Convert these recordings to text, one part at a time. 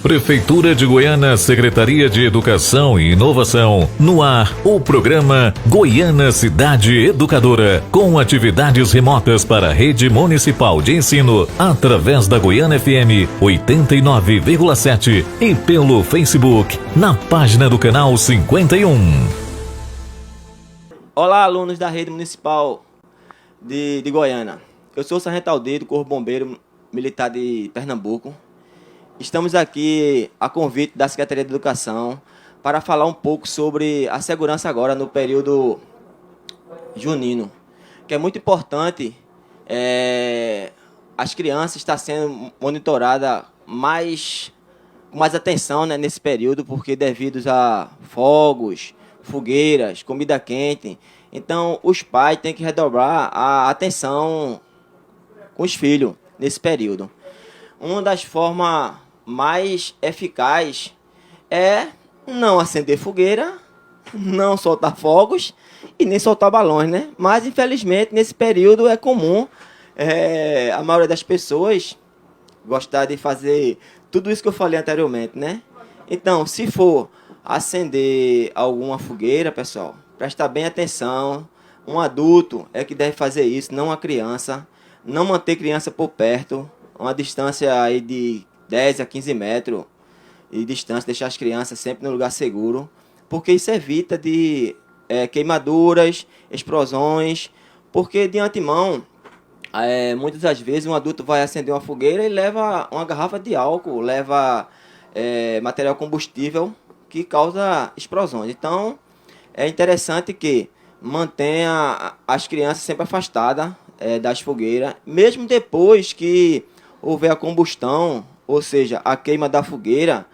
Prefeitura de Goiânia, Secretaria de Educação e Inovação. No ar, o programa Goiânia Cidade Educadora, com atividades remotas para a rede municipal de ensino, através da Goiânia FM 89,7 e pelo Facebook, na página do canal 51. Olá, alunos da rede municipal de Goiânia. Eu sou o Sargento Aldeia do Corpo Bombeiro Militar de Pernambuco. Estamos aqui a convite da Secretaria de Educação para falar um pouco sobre a segurança agora no período junino, que é muito importante. As crianças estão sendo monitoradas com mais atenção, né, nesse período, porque devido a fogos, fogueiras, comida quente. Então, os pais têm que redobrar a atenção com os filhos nesse período. Uma das formas mais eficazes é não acender fogueira, não soltar fogos e nem soltar balões, né? Mas, infelizmente, nesse período é comum a maioria das pessoas gostar de fazer tudo isso que eu falei anteriormente, né? Então, se for acender alguma fogueira, pessoal, presta bem atenção. Um adulto é que deve fazer isso, não uma criança. Não manter criança por perto, uma distância aí de 10 a 15 metros de distância, deixar as crianças sempre no lugar seguro, porque isso evita de queimaduras, explosões, porque de antemão, muitas das vezes um adulto vai acender uma fogueira e leva uma garrafa de álcool, leva material combustível que causa explosões. Então, é interessante que mantenha as crianças sempre afastadas das fogueiras, mesmo depois que houver a combustão, ou seja, a queima da fogueira,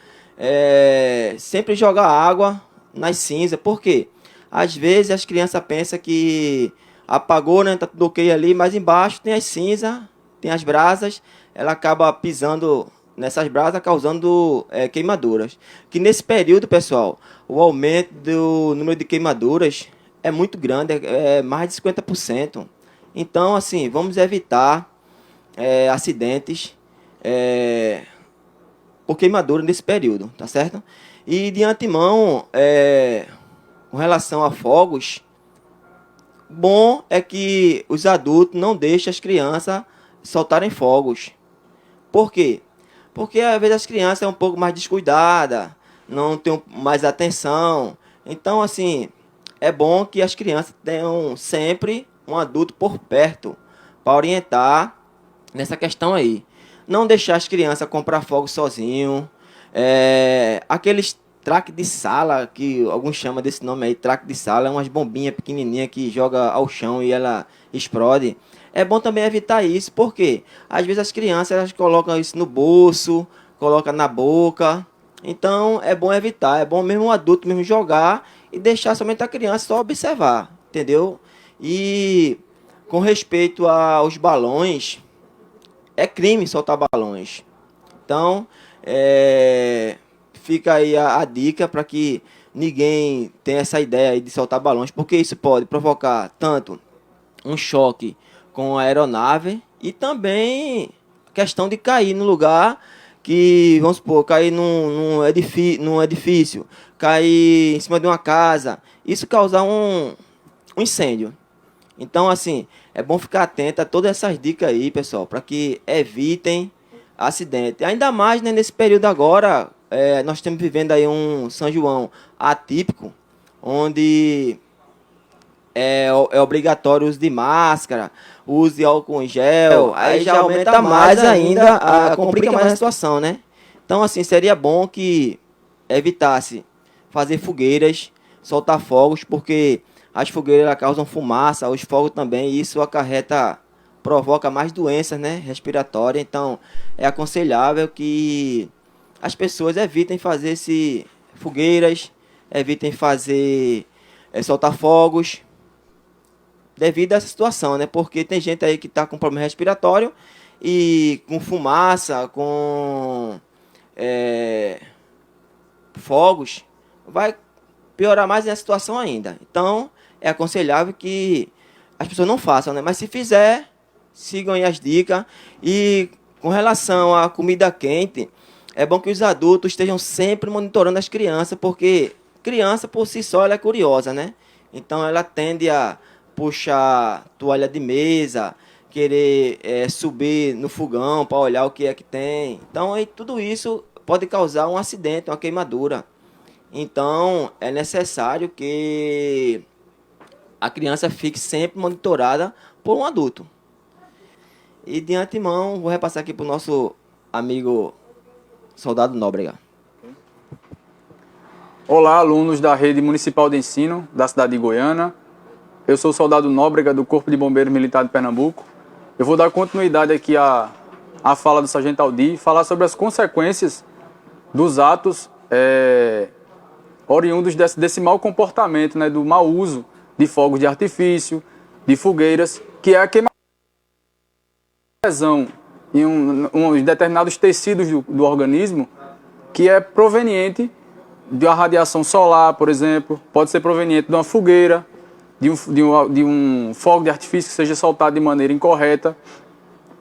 sempre jogar água nas cinzas. Por quê? Às vezes as crianças pensam que apagou, né, tá tudo ok ali, mas embaixo tem as cinzas, tem as brasas, ela acaba pisando nessas brasas, causando queimaduras. Que nesse período, pessoal, o aumento do número de queimaduras é muito grande, é mais de 50%. Então, assim, vamos evitar acidentes por queimadura nesse período, tá certo? E de antemão, com relação a fogos, bom é que os adultos não deixem as crianças soltarem fogos. Por quê? Porque às vezes as crianças são um pouco mais descuidadas, não têm mais atenção. Então, assim, é bom que as crianças tenham sempre um adulto por perto para orientar nessa questão aí. Não deixar as crianças comprar fogo sozinho. Aqueles traque de sala, que alguns chamam desse nome aí, traque de sala, é umas bombinhas pequenininhas que joga ao chão e ela explode. É bom também evitar isso, porque às vezes as crianças elas colocam isso no bolso, colocam na boca. Então é bom evitar, é bom mesmo o adulto mesmo jogar e deixar somente a criança só observar, entendeu? E com respeito aos balões, é crime soltar balões. Então, fica aí a dica para que ninguém tenha essa ideia aí de soltar balões, porque isso pode provocar tanto um choque com a aeronave e também questão de cair no lugar que, vamos supor, cair num edifício, cair em cima de uma casa, isso causar um incêndio. Então, assim, é bom ficar atento a todas essas dicas aí, pessoal, para que evitem acidente. Ainda mais, né, nesse período agora, nós estamos vivendo aí um São João atípico, onde é obrigatório o uso de máscara, o uso de álcool em gel, aí já aumenta mais ainda, complica mais a situação, né? Então, assim, seria bom que evitasse fazer fogueiras, soltar fogos, porque as fogueiras causam fumaça, os fogos também, e isso provoca mais doenças, né, respiratórias. Então, é aconselhável que as pessoas evitem fazer fogueiras, evitem soltar fogos, devido a essa situação, né? Porque tem gente aí que está com problema respiratório e com fumaça, com fogos, vai piorar mais a situação ainda. Então, é aconselhável que as pessoas não façam, né? Mas se fizer, sigam aí as dicas. E com relação à comida quente, é bom que os adultos estejam sempre monitorando as crianças, porque criança por si só ela é curiosa, né? Então ela tende a puxar toalha de mesa, querer subir no fogão para olhar o que é que tem. Então aí, tudo isso pode causar um acidente, uma queimadura. Então é necessário que a criança fique sempre monitorada por um adulto. E de antemão, vou repassar aqui para o nosso amigo Soldado Nóbrega. Olá, alunos da Rede Municipal de Ensino da cidade de Goiânia. Eu sou o Soldado Nóbrega do Corpo de Bombeiros Militar de Pernambuco. Eu vou dar continuidade aqui à fala do Sargento Aldir, falar sobre as consequências dos atos oriundos desse mau comportamento, né, do mau uso de fogos de artifício, de fogueiras, que é a queimação em determinados tecidos do organismo, que é proveniente de uma radiação solar, por exemplo, pode ser proveniente de uma fogueira, de um fogo de artifício que seja soltado de maneira incorreta,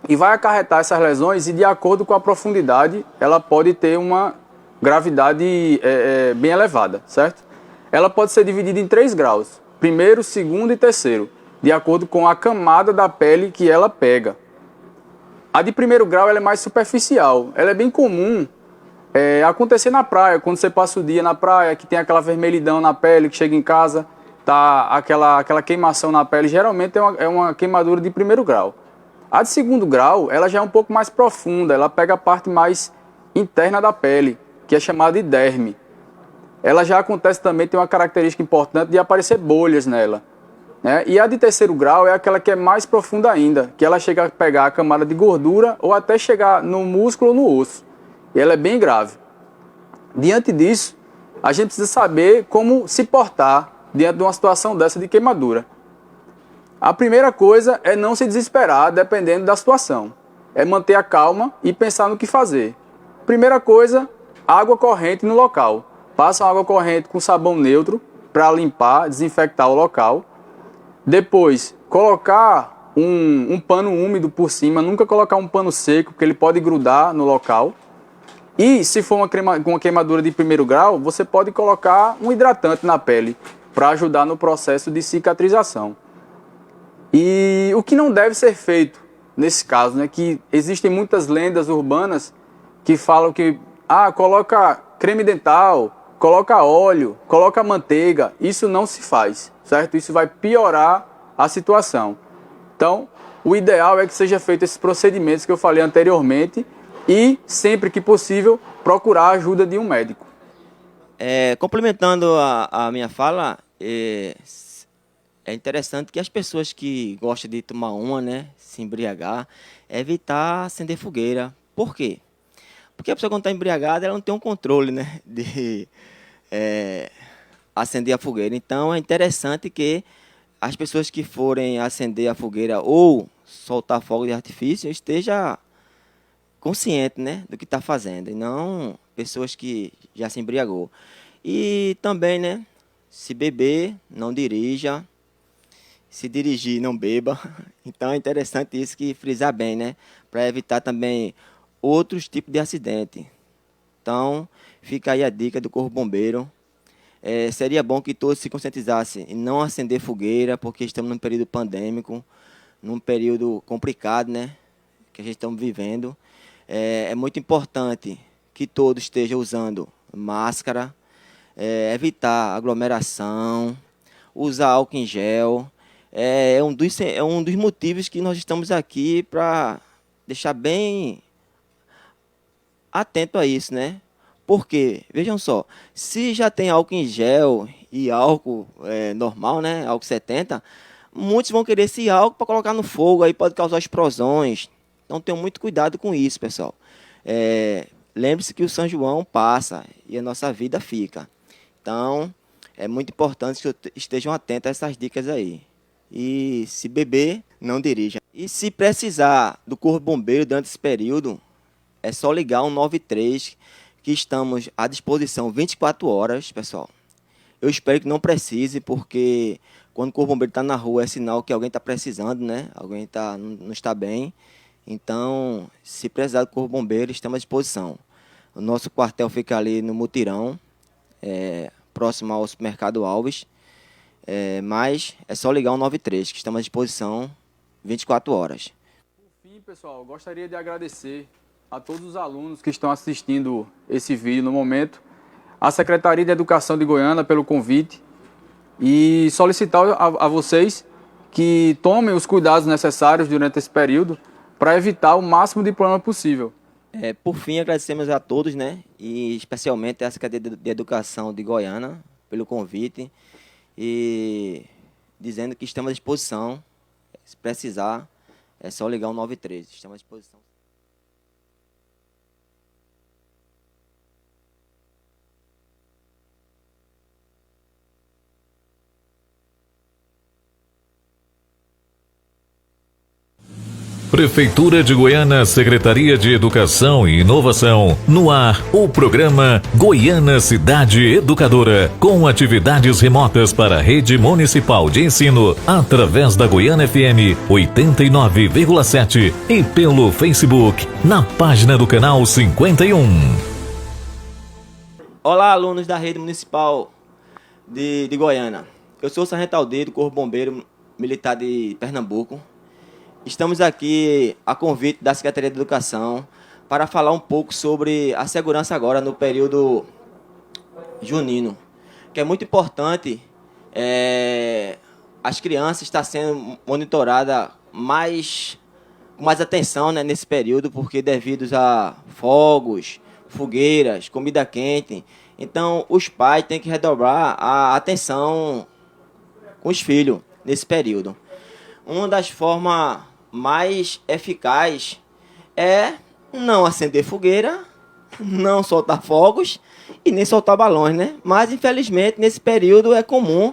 e vai acarretar essas lesões, e de acordo com a profundidade, ela pode ter uma gravidade bem elevada, certo? Ela pode ser dividida em 3 graus, primeiro, segundo e terceiro, de acordo com a camada da pele que ela pega. A de primeiro grau ela é mais superficial, ela é bem comum acontecer na praia, quando você passa o dia na praia, que tem aquela vermelhidão na pele, que chega em casa, tá aquela queimação na pele, geralmente é uma queimadura de primeiro grau. A de segundo grau, ela já é um pouco mais profunda, ela pega a parte mais interna da pele, que é chamada de derme. Ela já acontece também, tem uma característica importante de aparecer bolhas nela, né? E a de terceiro grau é aquela que é mais profunda ainda, que ela chega a pegar a camada de gordura ou até chegar no músculo ou no osso. E ela é bem grave. Diante disso, a gente precisa saber como se portar diante de uma situação dessa de queimadura. A primeira coisa é não se desesperar dependendo da situação. É manter a calma e pensar no que fazer. Primeira coisa, água corrente no local. Passa água corrente com sabão neutro para limpar, desinfectar o local. Depois, colocar um pano úmido por cima, nunca colocar um pano seco, porque ele pode grudar no local. E se for uma queimadura de primeiro grau, você pode colocar um hidratante na pele para ajudar no processo de cicatrização. E o que não deve ser feito nesse caso, né, que existem muitas lendas urbanas que falam que coloca creme dental, coloca óleo, coloca manteiga, isso não se faz, certo? Isso vai piorar a situação. Então, o ideal é que seja feito esses procedimentos que eu falei anteriormente e, sempre que possível, procurar a ajuda de um médico. Complementando a minha fala, é interessante que as pessoas que gostam de tomar uma, né, se embriagar, evitar acender fogueira. Por quê? Porque a pessoa quando está embriagada, ela não tem um controle, né, de acender a fogueira. Então é interessante que as pessoas que forem acender a fogueira ou soltar fogo de artifício esteja consciente, né, do que está fazendo, e não pessoas que já se embriagou. E também, né, se beber, não dirija. Se dirigir, não beba. Então é interessante isso, que frisar bem, né? Para evitar também outros tipos de acidente. Então, fica aí a dica do Corpo Bombeiro. Seria bom que todos se conscientizassem em não acender fogueira, porque estamos num período pandêmico, num período complicado, né? Que a gente está vivendo. É muito importante que todos estejam usando máscara, evitar aglomeração, usar álcool em gel. É um dos motivos que nós estamos aqui para deixar bem atento a isso, né? Porque, vejam só, se já tem álcool em gel e álcool normal, né? Álcool 70, muitos vão querer esse álcool para colocar no fogo, aí pode causar explosões. Então tenham muito cuidado com isso, pessoal. Lembre-se que o São João passa e a nossa vida fica. Então, é muito importante que estejam atentos a essas dicas aí. E se beber, não dirija. E se precisar do Corpo Bombeiro durante esse período, é só ligar o 193, que estamos à disposição 24 horas, pessoal. Eu espero que não precise, porque quando o Corpo Bombeiro está na rua é sinal que alguém está precisando, né? Alguém não está bem. Então, se precisar do Corpo Bombeiro, estamos à disposição. O nosso quartel fica ali no Mutirão, próximo ao supermercado Alves. Mas é só ligar o 93, que estamos à disposição 24 horas. Por fim, pessoal, gostaria de agradecer a todos os alunos que estão assistindo esse vídeo no momento, à Secretaria de Educação de Goiânia pelo convite e solicitar a vocês que tomem os cuidados necessários durante esse período para evitar o máximo de problema possível. Por fim, agradecemos a todos, né? E especialmente a Secretaria de Educação de Goiânia pelo convite e dizendo que estamos à disposição. Se precisar, é só ligar o 93. Estamos à disposição. Prefeitura de Goiânia, Secretaria de Educação e Inovação. No ar, o programa Goiânia Cidade Educadora, com atividades remotas para a rede municipal de ensino, através da Goiânia FM 89,7 e pelo Facebook, na página do canal 51. Olá, alunos da rede municipal de Goiânia. Eu sou o Sargento Aldeia do Corpo Bombeiro Militar de Pernambuco. Estamos aqui a convite da Secretaria de Educação para falar um pouco sobre a segurança agora no período junino, que é muito importante. As crianças estão sendo monitoradas com mais atenção, né, nesse período, porque devido a fogos, fogueiras, comida quente. Então, os pais têm que redobrar a atenção com os filhos nesse período. Uma das formas mais eficazes é não acender fogueira, não soltar fogos e nem soltar balões, né? Mas, infelizmente, nesse período é comum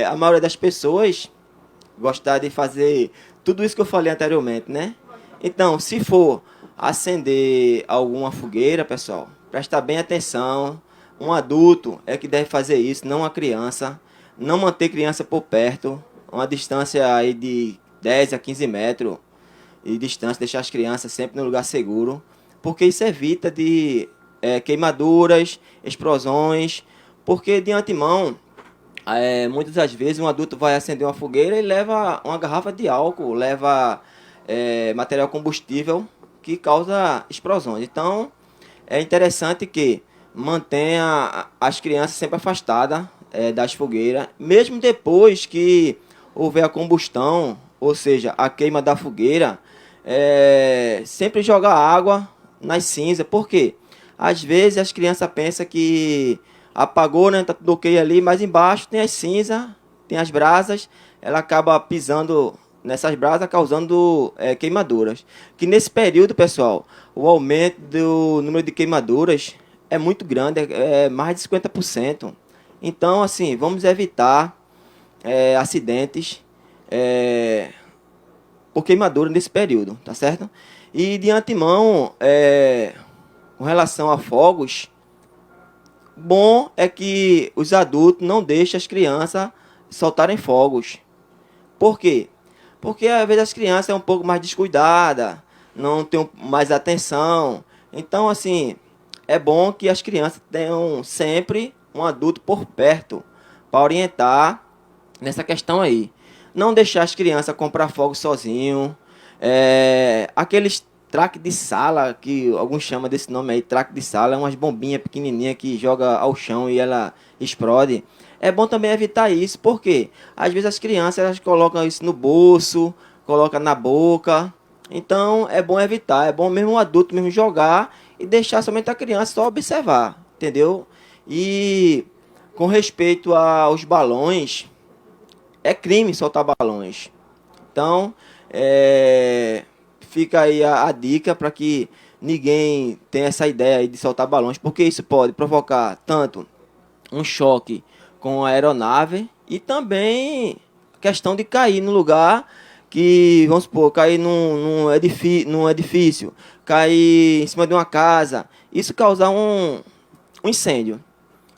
a maioria das pessoas gostar de fazer tudo isso que eu falei anteriormente, né? Então, se for acender alguma fogueira, pessoal, presta bem atenção. Um adulto é que deve fazer isso, não uma criança. Não manter criança por perto, uma distância aí de 10 a 15 metros de distância, deixar as crianças sempre no lugar seguro, porque isso evita de queimaduras, explosões, porque de antemão, muitas das vezes um adulto vai acender uma fogueira e leva uma garrafa de álcool, leva material combustível que causa explosões. Então, é interessante que mantenha as crianças sempre afastadas das fogueiras, mesmo depois que houver a combustão, ou seja, a queima da fogueira, sempre jogar água nas cinzas. Por quê? Às vezes as crianças pensam que apagou, né, tá tudo ok ali, mas embaixo tem as cinzas, tem as brasas, ela acaba pisando nessas brasas, causando queimaduras. Que nesse período, pessoal, o aumento do número de queimaduras é muito grande, é mais de 50%. Então, assim, vamos evitar acidentes por queimadura nesse período, tá certo? E de antemão, com relação a fogos, bom é que os adultos não deixem as crianças soltarem fogos. Por quê? Porque às vezes as crianças são um pouco mais descuidadas, não têm mais atenção. Então, assim, é bom que as crianças tenham sempre um adulto por perto para orientar nessa questão aí. Não deixar as crianças comprar fogos sozinho. Aqueles traque de sala, que alguns chamam desse nome aí, traque de sala, é umas bombinhas pequenininhas que joga ao chão e ela explode. É bom também evitar isso, porque às vezes as crianças elas colocam isso no bolso, colocam na boca. Então é bom evitar, é bom mesmo o adulto mesmo jogar e deixar somente a criança só observar, entendeu? E com respeito aos balões, é crime soltar balões. Então, fica aí a dica para que ninguém tenha essa ideia aí de soltar balões, porque isso pode provocar tanto um choque com a aeronave e também questão de cair no lugar que, vamos supor, cair num edifício, cair em cima de uma casa, isso causar um incêndio.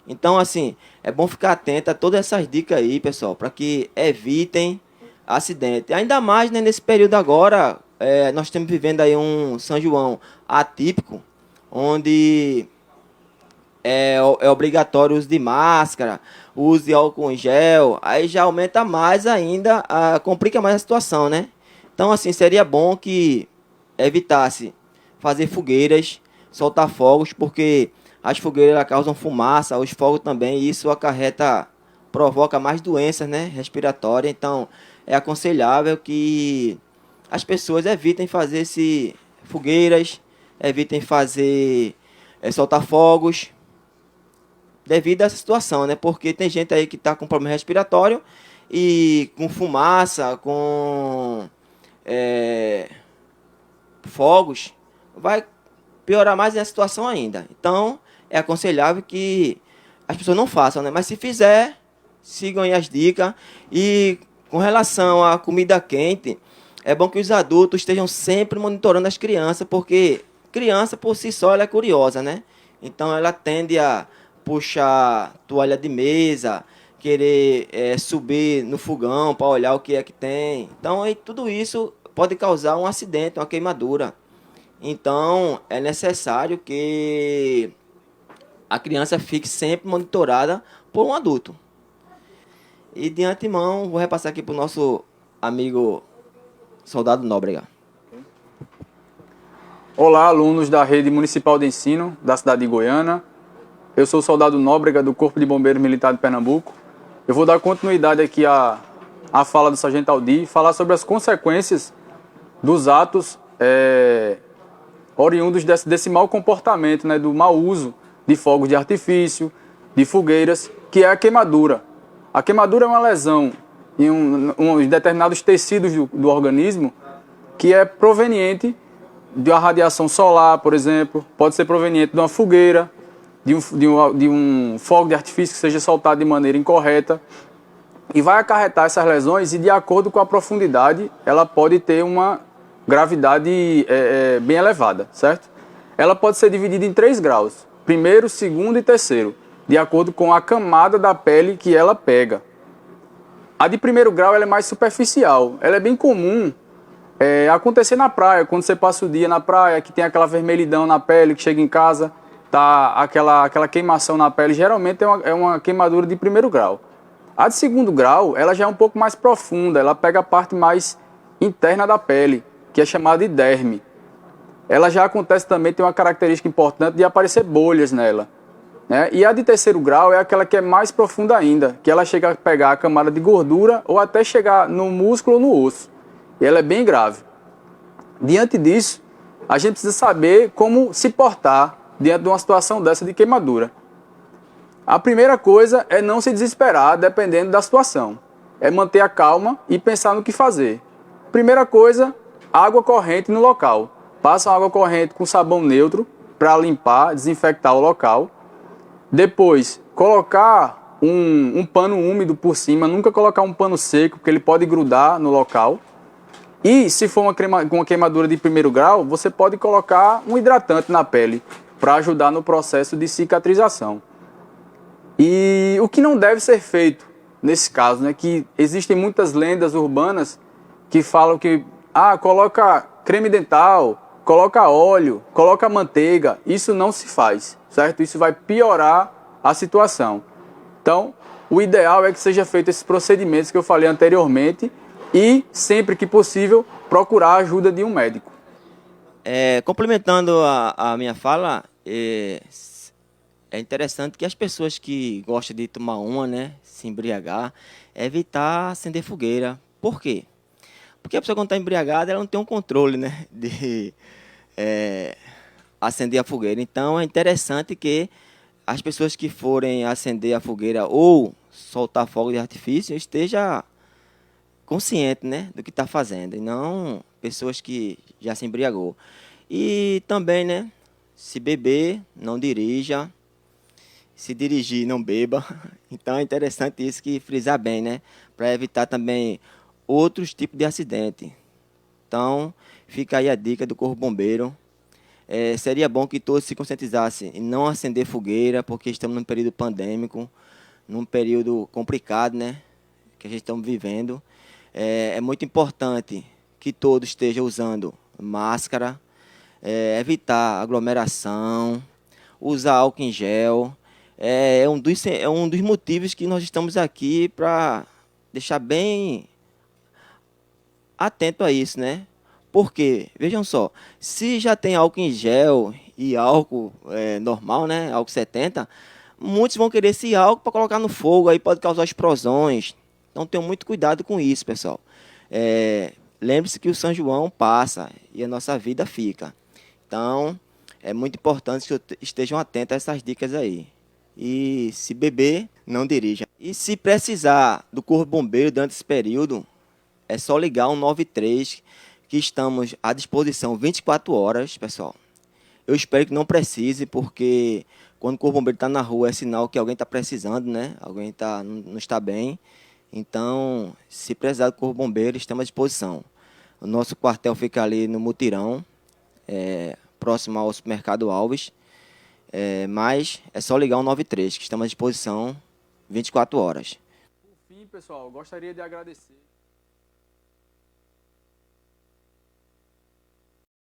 Então, assim, é bom ficar atento a todas essas dicas aí, pessoal, para que evitem acidente. Ainda mais, né, nesse período agora, nós estamos vivendo aí um São João atípico, onde é obrigatório o uso de máscara, o uso de álcool em gel, aí já aumenta mais ainda, complica mais a situação, né? Então, assim, seria bom que evitasse fazer fogueiras, soltar fogos, porque as fogueiras elas causam fumaça, os fogos também, e isso provoca mais doenças, né, respiratórias. Então, é aconselhável que as pessoas evitem fazer fogueiras, evitem soltar fogos, devido a essa situação, né? Porque tem gente aí que está com problema respiratório e com fumaça, com fogos, vai piorar mais a situação ainda. Então, é aconselhável que as pessoas não façam, né? Mas se fizer, sigam aí as dicas. E com relação à comida quente, é bom que os adultos estejam sempre monitorando as crianças, porque criança por si só ela é curiosa, né? Então ela tende a puxar toalha de mesa, querer subir no fogão para olhar o que é que tem. Então aí, tudo isso pode causar um acidente, uma queimadura. Então é necessário que a criança fique sempre monitorada por um adulto. E de antemão, vou repassar aqui para o nosso amigo Soldado Nóbrega. Olá, alunos da Rede Municipal de Ensino da cidade de Goiânia. Eu sou o Soldado Nóbrega do Corpo de Bombeiros Militar de Pernambuco. Eu vou dar continuidade aqui à fala do Sargento Aldir, falar sobre as consequências dos atos oriundos desse mau comportamento, né, do mau uso de fogos de artifício, de fogueiras, que é a queimadura. A queimadura é uma lesão em determinados tecidos do organismo que é proveniente de uma radiação solar, por exemplo, pode ser proveniente de uma fogueira, de um fogo de artifício que seja soltado de maneira incorreta, e vai acarretar essas lesões, e de acordo com a profundidade, ela pode ter uma gravidade bem elevada, certo? Ela pode ser dividida em 3 graus, primeiro, segundo e terceiro, de acordo com a camada da pele que ela pega. A de primeiro grau ela é mais superficial, ela é bem comum acontecer na praia, quando você passa o dia na praia, que tem aquela vermelhidão na pele, que chega em casa, tá aquela queimação na pele, geralmente é uma queimadura de primeiro grau. A de segundo grau, ela já é um pouco mais profunda, ela pega a parte mais interna da pele, que é chamada de derme. Ela já acontece também, tem uma característica importante de aparecer bolhas nela, né? E a de terceiro grau é aquela que é mais profunda ainda, que ela chega a pegar a camada de gordura ou até chegar no músculo ou no osso. E ela é bem grave. Diante disso, a gente precisa saber como se portar diante de uma situação dessa de queimadura. A primeira coisa é não se desesperar dependendo da situação. É manter a calma e pensar no que fazer. Primeira coisa, água corrente no local. Passa água corrente com sabão neutro para limpar, desinfectar o local. Depois, colocar um pano úmido por cima, nunca colocar um pano seco, porque ele pode grudar no local. E se for uma queimadura de primeiro grau, você pode colocar um hidratante na pele para ajudar no processo de cicatrização. E o que não deve ser feito nesse caso, né, que existem muitas lendas urbanas que falam que coloca creme dental, coloca óleo, coloca manteiga. Isso não se faz, certo? Isso vai piorar a situação. Então, o ideal é que seja feito esses procedimentos que eu falei anteriormente e, sempre que possível, procurar a ajuda de um médico. Complementando a minha fala, é interessante que as pessoas que gostam de tomar uma, né, se embriagar, evitar acender fogueira. Por quê? Porque a pessoa, quando está embriagada, ela não tem um controle, né, de acender a fogueira. Então, é interessante que as pessoas que forem acender a fogueira ou soltar fogo de artifício esteja consciente, né, do que está fazendo, e não pessoas que já se embriagou. E também, né, se beber, não dirija. Se dirigir, não beba. Então é interessante isso, que frisar bem, né, para evitar também outros tipos de acidente. Então, fica aí a dica do Corpo Bombeiro. Seria bom que todos se conscientizassem em não acender fogueira, porque estamos num período pandêmico, num período complicado, né, que a gente está vivendo. É muito importante que todos estejam usando máscara, evitar aglomeração, usar álcool em gel. É um dos motivos que nós estamos aqui para deixar bem atento a isso, né? Porque, vejam só, se já tem álcool em gel e álcool normal, né? Álcool 70, muitos vão querer esse álcool para colocar no fogo, aí pode causar explosões. Então tenham muito cuidado com isso, pessoal. Lembre-se que o São João passa e a nossa vida fica. Então, é muito importante que estejam atentos a essas dicas aí. E se beber, não dirija. E se precisar do Corpo Bombeiro durante esse período, é só ligar o 93, que estamos à disposição 24 horas, pessoal. Eu espero que não precise, porque quando o Corpo Bombeiro está na rua é sinal que alguém está precisando, né? Alguém não está bem. Então, se precisar do Corpo Bombeiro, estamos à disposição. O nosso quartel fica ali no Mutirão, próximo ao supermercado Alves. Mas é só ligar o 93, que estamos à disposição 24 horas. Por fim, pessoal, gostaria de agradecer